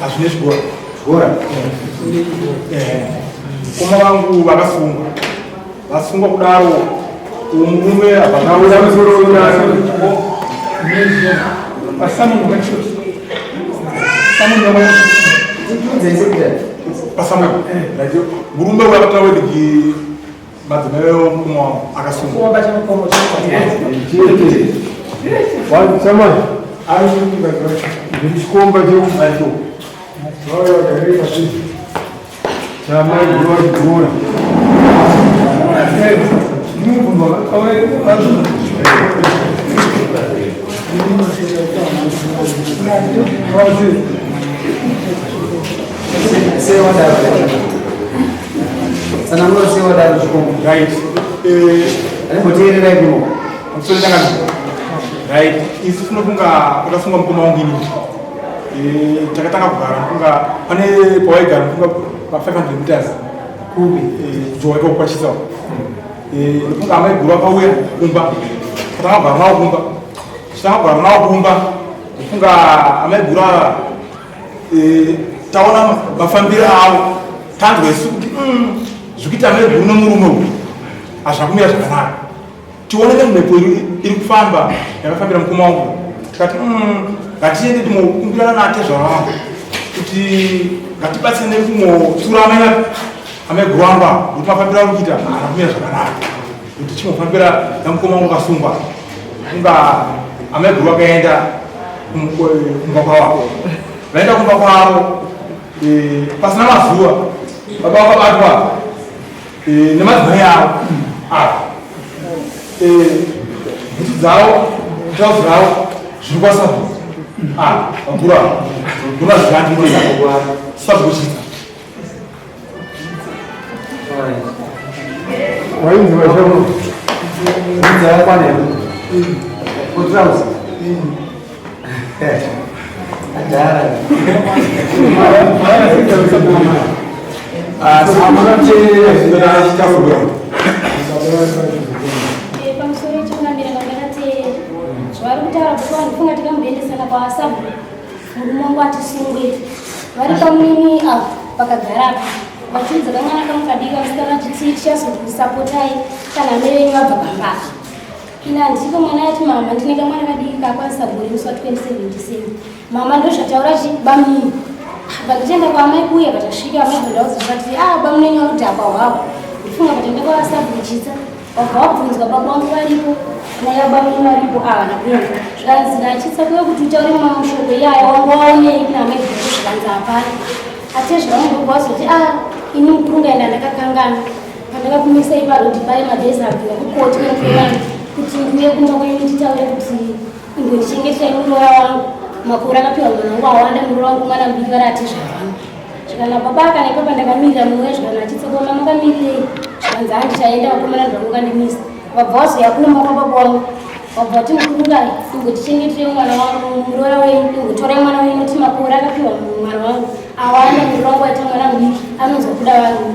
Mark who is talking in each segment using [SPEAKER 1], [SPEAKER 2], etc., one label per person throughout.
[SPEAKER 1] Azvinezvigora koma vangu vakasungwa kudaro murume murume wakataura kuti madzimai omukoma wangu akasungwa
[SPEAKER 2] Desculpa de baixo. Olha, aqui. Chama de dura.
[SPEAKER 1] Right, isso não funga, ela funga como um guinho. Takataka kugara, funga, pane poi gara, funga pa 500 meters. Kubi, joy ko kwashisa. Funga amai gura pa we kumba. Tama ba na kumba. Tama ba na kumba. Funga amai gura tawana bafambira ao tanto isso. Zukita amai guna murumo. Ashakumia shakana. Tiwoneka mmepoiri iri kufamba yakafambira mukoma wangu tikati ngatiende timokumbirana nate zvavangu kuti ngatibatsirane kumotsura ameguramba kuti mafambira kuita anakumira zvakanaka kuti chimofambira namukoma wangu akasungwa kunga ameguru akaenda kumba kwavo vaenda kumba kwavo pasina mazuva baba vakabatwa nemadzimai avo dzavo zviri kwasabu vakura guna zvigandi sabuchita
[SPEAKER 2] wainzi vashamu dzavakwanema kutrausa adhara
[SPEAKER 3] vari kutaura kuti vanhufunga tikamubendesana kwawasabu murume wangu atisungwe vari pamunini avo vakagara vachinza kamwana kamukadika musikana chiti tichazokusapotai kana mai venyu vabva pambaka ina ndiko mwana yati mama ndine kamwana kadiki kakwanisa gore musi wa 2077 mama ndozvataura chibamini vakatienda kwaamai kuya vatasvika amai vandaudzati bamunenyu vanodhakwa hwavo ndifunga kuti ndenda kwawasabu kuchitsa wabva wabvunzwa baba vangu varipo nayabamini varipo avana kuenda zvanzira achitsakuya kuti utaure mamushoko iyaya wangu waonei namaivuku zvikanzi hapana atezvavamugogwazoti ini mukuru ngaenda ndakakangana pandakakumisai parodi pari madhezi abvira kukoti nekuemani kuti ndiuye kumba kwenyu titaure kuti ingondichengeterai murora wangu makore akapiwa mwana wangu awanda murora wangu mwana mbiri vari ati zvavana zvikana baba akanaipa pandakamirira mumwe zvikana achitsakuya mama kamirirei zvikanzi handichaenda vakomana ndavangandimisa wabva wazoya kuno mababa wangu wabva kuti mukurungai ingotichengeterei mwana wangu murora wenyu ingotorai mwana wenyu kuti makore akapiwa mwana wangu awanda murora wangu aita mwana mudiki anonzwa kuda vanhu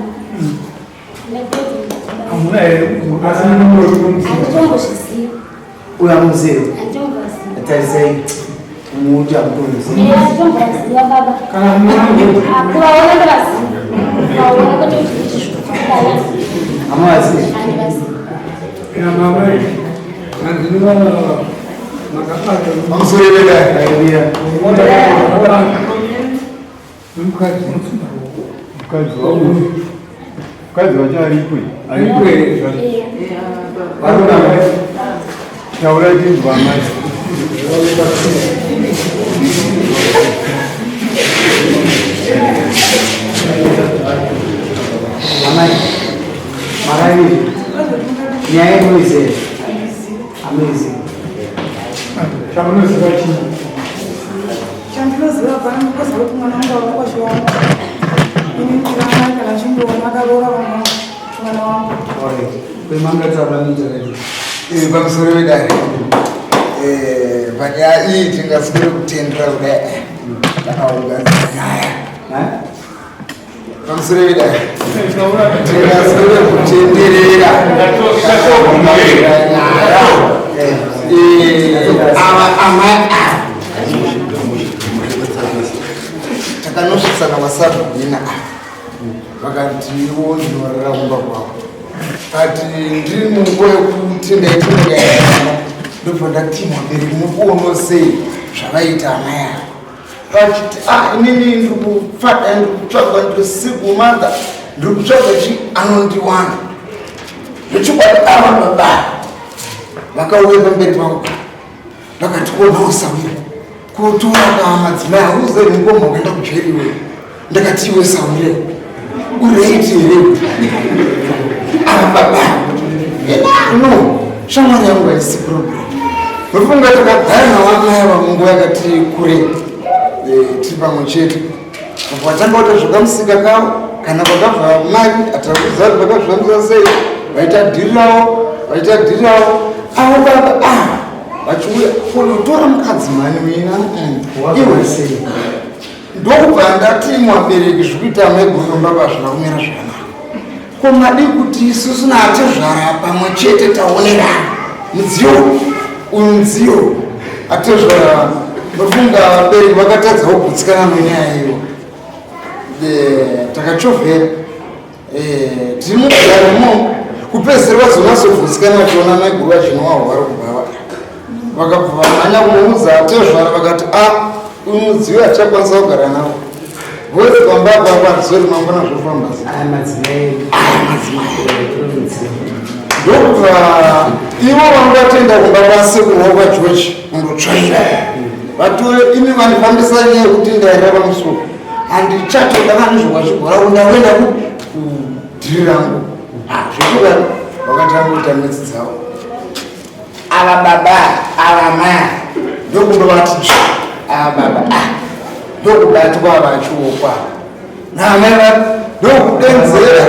[SPEAKER 3] handitombozviziva
[SPEAKER 2] uyamuziva
[SPEAKER 3] handitombozviziva
[SPEAKER 2] tarisai umuti
[SPEAKER 3] handitombozviziva baba akuvaona ndovaziva vaona kuti kuti zvikutikana
[SPEAKER 2] amazi
[SPEAKER 3] handivaziva
[SPEAKER 2] mamai andiniva mamusoyeveda aiya mukadzi vacharipwe aripwe taura chinzwa mai amai marai nyaya inoizera amazing
[SPEAKER 1] chamunoziva chii
[SPEAKER 4] chandinoziva pana mukoza kuti mwana wangu avakwazviwana ini ndiraana kana chindoona akarora mwana wangu
[SPEAKER 2] kwemangatauraninjaraii
[SPEAKER 5] pamusoro vedare panyaya iyi tingaswere kutendera kudai kana unganyaya pamusoro vedare tingaswere kutenderera nyaya kanosvisana wasabhina vakati iwo ndinorera kumba kwavo kati ndiri munguva yekuti ndaitinogaaa ndobva ndatimwa mberi mukuono sei zvavaita hama yavo vachiti inini ndiri kufada ndiri kutsvaga ndiri sigumanga ndiri kutsvaga chi anondiwana ndochikwadi ava baba vakauya pamberi pangu vakati konausawira kotora madzimai hauzeri ngoma ukaenda kujairiwe ndakati iwe sawire ureiti here baba no shamwari yangu haisi problem nofunga takagara navamai vamunguva yakati kure tiri pamwe chete vatangaota zvakamusika kavo kana vakabva mari atakuziva kuti vakazvivambisa sei vaita dhiri ravo avo baba vachiuya kunotora mukadzimani wina iwe sei ndokubva ndatimwa bereki zvikuita maigurinombaba zvina kumira zvakanaka komadi kuti isusu naatezvara pamwe chete taonerana mudziyo uyu mudziyo atezvara nofunga bereki vakatadza kugutsikana nenyaya iyo takachovhera tiri mugarimo kupedzisira vazonasogutsikana tiona maiguru vachinowaho vari kubva vakabva vamhanya kumuudza atezvara vakati uyu mudziyo achakwanisa kugara navo vose pambapa parizori mangwana zvofamba ndokubva ivo vanga vatenda kumba kwasekuru kwageorge kundotsvaira vatore imi vandifambisa nyaya yekuti ndaenda pamusoro handichatoda vanezvowachigora undaenda kudhiri rangu zvekuda vakatanga kuita metsi dzavo ava baba ava maya ndokundovati ava baba ndokubatwa vachiokwa namai ndokudenzera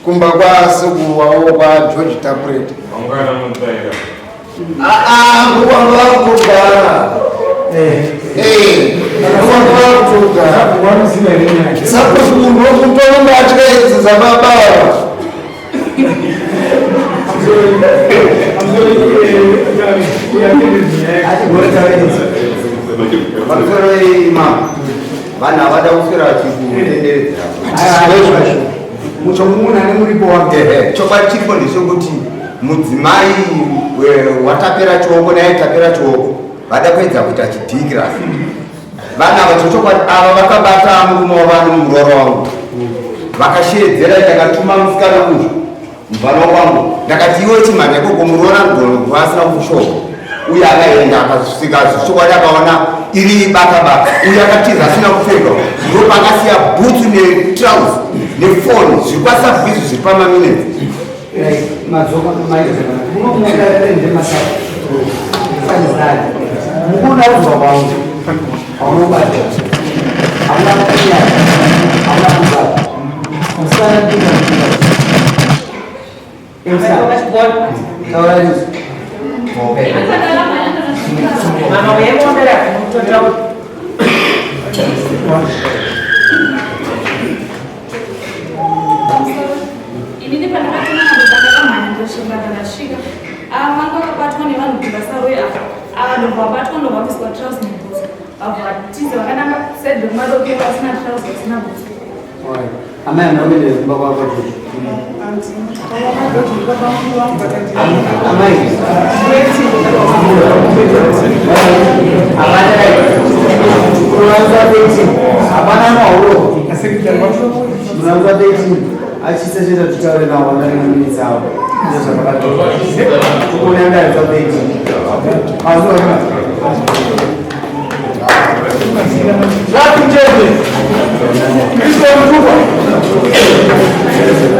[SPEAKER 5] kumba kwasekuru wavo kwageorge tapuret nguvangavakugara sakuti munhu wokutonga atikaedzisa baba
[SPEAKER 2] vanhu havada kuswera vachikutenderedzera
[SPEAKER 5] muchomuna nemuripo wake
[SPEAKER 2] chokwadi chiripo ndechekuti mudzimai watapera chioko naitapera chioko vada kuedza kuita chidhikirasi vanhu ava chochokwadi ava vakabata murume wavano muroro wangu vakashedzera ndakatuma musikana kuzvo mubvano kwangu ndakati iwe chimhanya koko muroora mugoro asina kushoka uye akaenda akasvika zvichokwadi akaona iri baka uye akatiza asina kupfeka ndo pakasiya bhutsu netrausi nefoni zviri pasabhizi zviri pamaminitsi
[SPEAKER 5] mukunaudzwa kwangu aunobata hauna kunyaya hauna kubata musana
[SPEAKER 6] inini pandakatona ndakakamhanya ndoshinga ndakasvika manga vakabatwa nevanhu kuti vasaroya ava ndobva vabatwa ndobvamiswa trausi nebhutsu vabva vatize vakananga sedhe kumadokero vasina trausi vasina bhutsu
[SPEAKER 2] amai anaomene kumba kwako kuti amai hapana mauro munauza 18 achisachita tutaure nawo ndaringaminitsa avo ndezvakakatoa kuona ndaridza 18 mazuva